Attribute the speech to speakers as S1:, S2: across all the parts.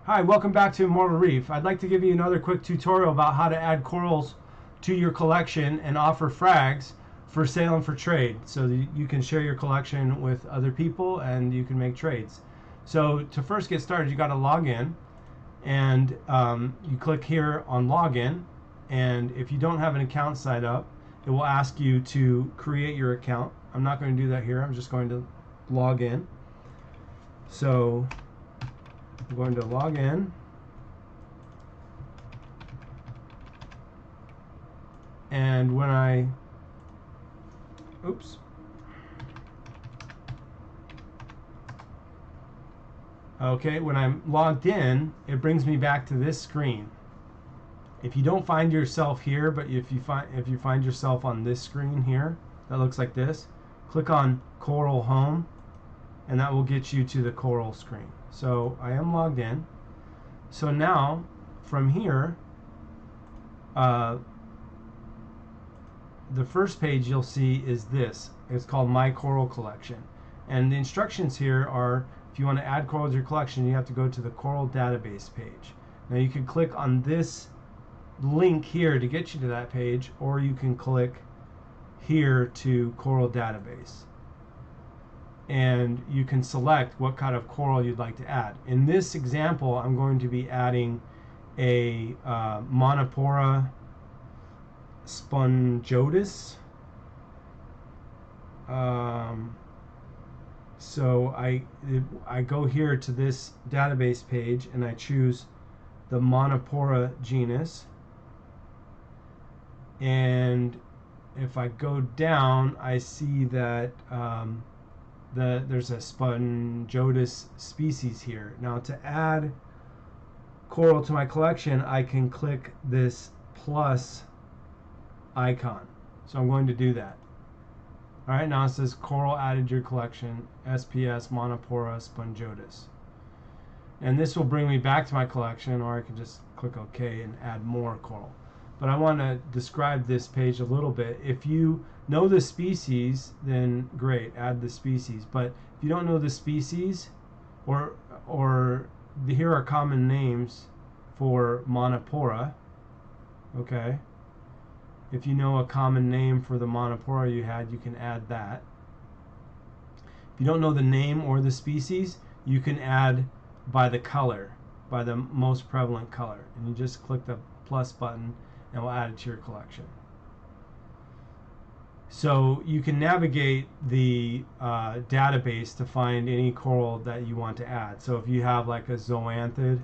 S1: Hi, welcome back to Immortal Reef. I'd like to give you another quick tutorial about how to add corals to your collection and offer frags for sale and for trade, so that you can share your collection with other people and you can make trades. So to first get started, you got to log in, and you click here on login, and if you don't have an account set up, it will ask you to create your account. I'm not going to do that here. I'm just going to log in. So I'm going to log in, and when I when I'm logged in, it brings me back to this screen. If you don't find yourself here, but if you find yourself on this screen here that looks like this, click on Coral Home, and that will get you to the Coral screen. So I am logged in. So now from here, the first page you'll see is this. It's called My Coral Collection, and the instructions here are, if you want to add coral to your collection, you have to go to the Coral database page. Now you can click on this link here to get you to that page, or you can click here to Coral database, and you can select what kind of coral you'd like to add. In this example, I'm going to be adding a Monopora spongotis. So I go here to this database page and I choose the Monopora genus, and if I go down, I see that there's a spongotis species here. Now to add coral to my collection, I can click this plus icon. So I'm going to do that. Alright, now it says coral added to your collection, SPS Monopora spongotis. And this will bring me back to my collection, or I can just click OK and add more coral. But I want to describe this page a little bit. If you know the species, then great, add the species. But if you don't know the species, or here are common names for Monopora, okay? If you know a common name for the Monopora you had, you can add that. If you don't know the name or the species, you can add by the color, by the most prevalent color. And you just click the plus button and we'll add it to your collection. So you can navigate the database to find any coral that you want to add. So if you have like a zoanthid,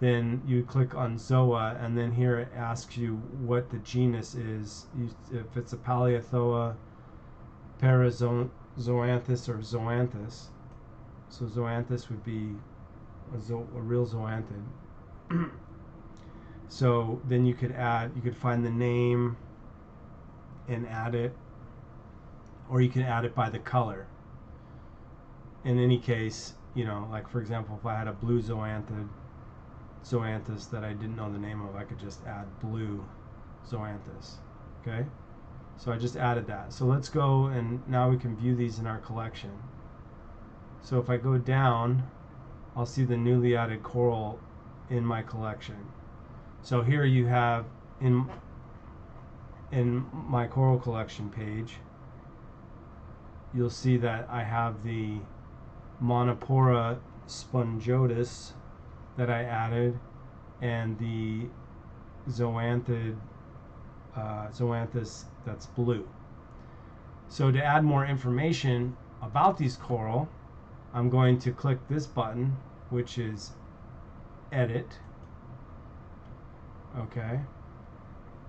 S1: then you click on Zoa, and then here it asks you what the genus is. If it's a Paleothoa, Parazoanthus, or Zoanthus. So Zoanthus would be a real zoanthid. So then you could find the name and add it, or you can add it by the color. In any case, like for example, if I had a blue zoanthus that I didn't know the name of, I could just add blue zoanthus. Okay, so I just added that. So let's go, and now we can view these in our collection. So if I go down, I'll see the newly added coral in my collection. So here you have in my coral collection page, you'll see that I have the Monopora spongotis that I added, and the zoanthus that's blue. So to add more information about these coral, I'm going to click this button, which is edit. Okay,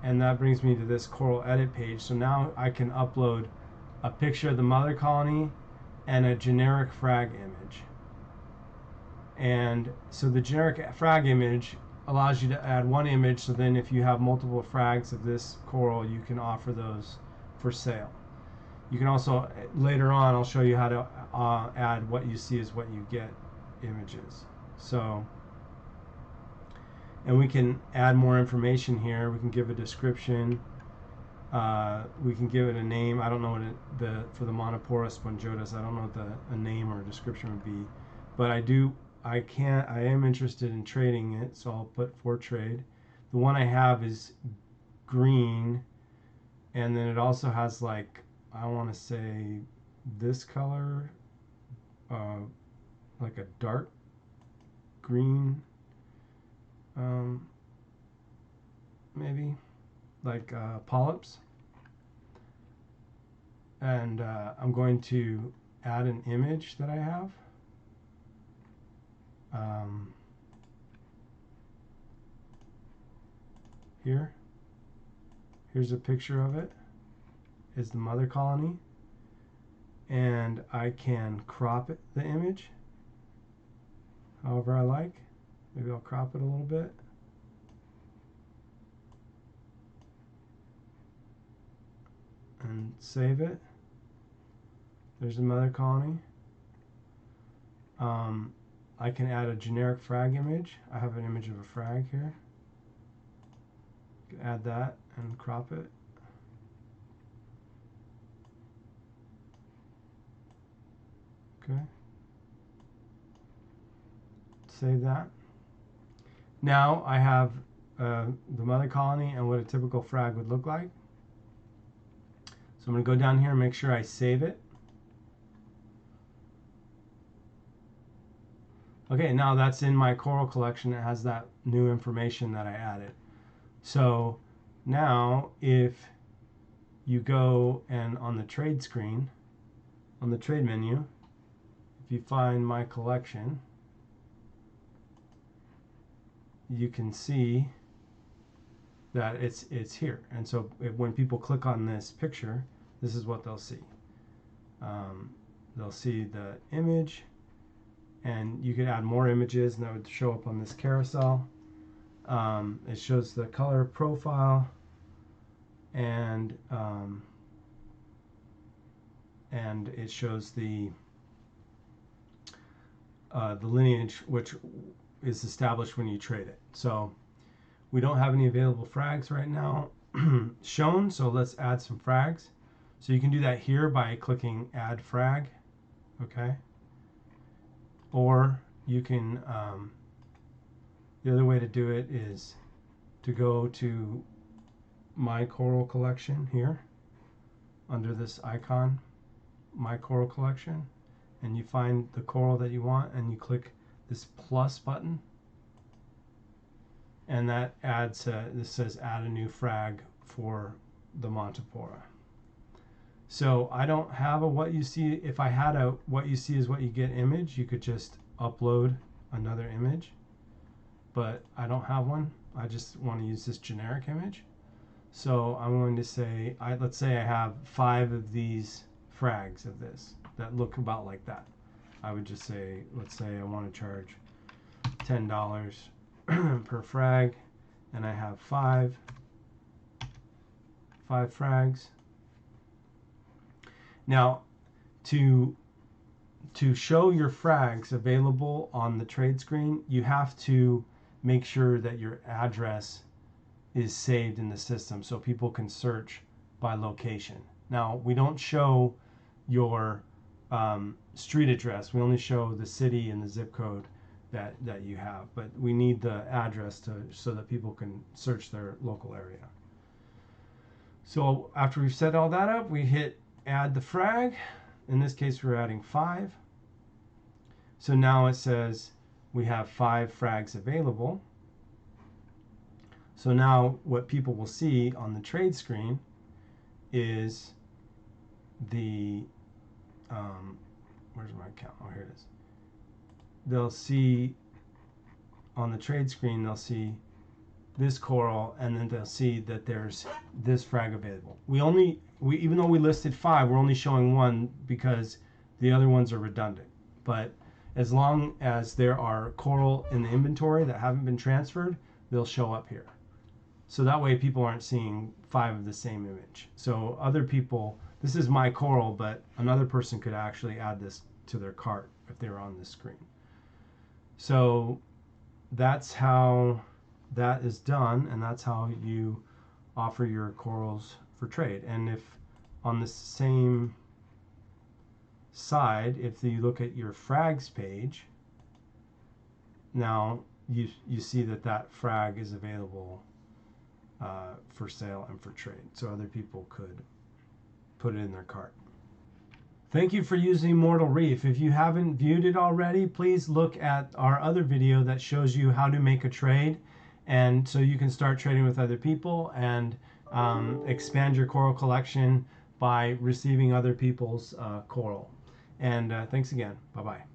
S1: and that brings me to this coral edit page. So now I can upload a picture of the mother colony and a generic frag image. And so the generic frag image allows you to add one image, so then if you have multiple frags of this coral, you can offer those for sale. You can also, later on, I'll show you how to add what you see is what you get images. So, and we can add more information here. We can give a description. We can give it a name. I don't know what for the Monopora spongotis, I don't know what a name or a description would be, but I do I am interested in trading it, so I'll put for trade. The one I have is green, and then it also has like, I want to say this color, like a dark green, maybe like polyps. And I'm going to add an image that I have. Here's a picture of it. Is the mother colony, and I can crop it, the image however I like. Maybe I'll crop it a little bit. And save it. There's the mother colony. I can add a generic frag image. I have an image of a frag here. You can add that and crop it. Okay. Save that. Now I have the mother colony and what a typical frag would look like. So I'm going to go down here and make sure I save it. Okay, now that's in my coral collection. It has that new information that I added. So now if you go and on the trade screen, on the trade menu, if you find my collection, you can see that it's here. And so when people click on this picture, this is what they'll see. They'll see the image, and you could add more images, and that would show up on this carousel. It shows the color profile, and it shows the lineage, which is established when you trade it. So we don't have any available frags right now shown, so let's add some frags. So you can do that here by clicking add frag, okay? Or you can, the other way to do it is to go to my coral collection here under this icon, my coral collection, and you find the coral that you want and you click this plus button, and that adds this says add a new frag for the Montipora. So I don't have a what you see. If I had a what you see is what you get image, you could just upload another image, but I don't have one. I just want to use this generic image. So I'm going to say, let's say I have 5 of these frags of this that look about like that. I would just say, let's say I want to charge $10 per frag, and I have 5 frags. Now, to show your frags available on the trade screen, you have to make sure that your address is saved in the system so people can search by location. Now, we don't show your street address. We only show the city and the zip code that you have, but we need the address so that people can search their local area. So after we've set all that up, we hit add the frag. In this case, we're adding 5. So now it says we have 5 frags available. So now what people will see on the trade screen is the, where's my account? Oh, here it is. They'll see on the trade screen, they'll see this coral, and then they'll see that there's this frag available. Even though we listed 5, we're only showing 1 because the other ones are redundant. But as long as there are coral in the inventory that haven't been transferred, they'll show up here. So that way people aren't seeing 5 of the same image. So other people, this is my coral, but another person could actually add this to their cart if they were on this screen. So that's how that is done, and that's how you offer your corals for trade. And if on the same side, if you look at your frags page, now you see that frag is available for sale and for trade, so other people could put it in their cart. Thank you for using Immortal Reef. If you haven't viewed it already, please look at our other video that shows you how to make a trade, and so you can start trading with other people and expand your coral collection by receiving other people's coral. And thanks again. Bye-bye.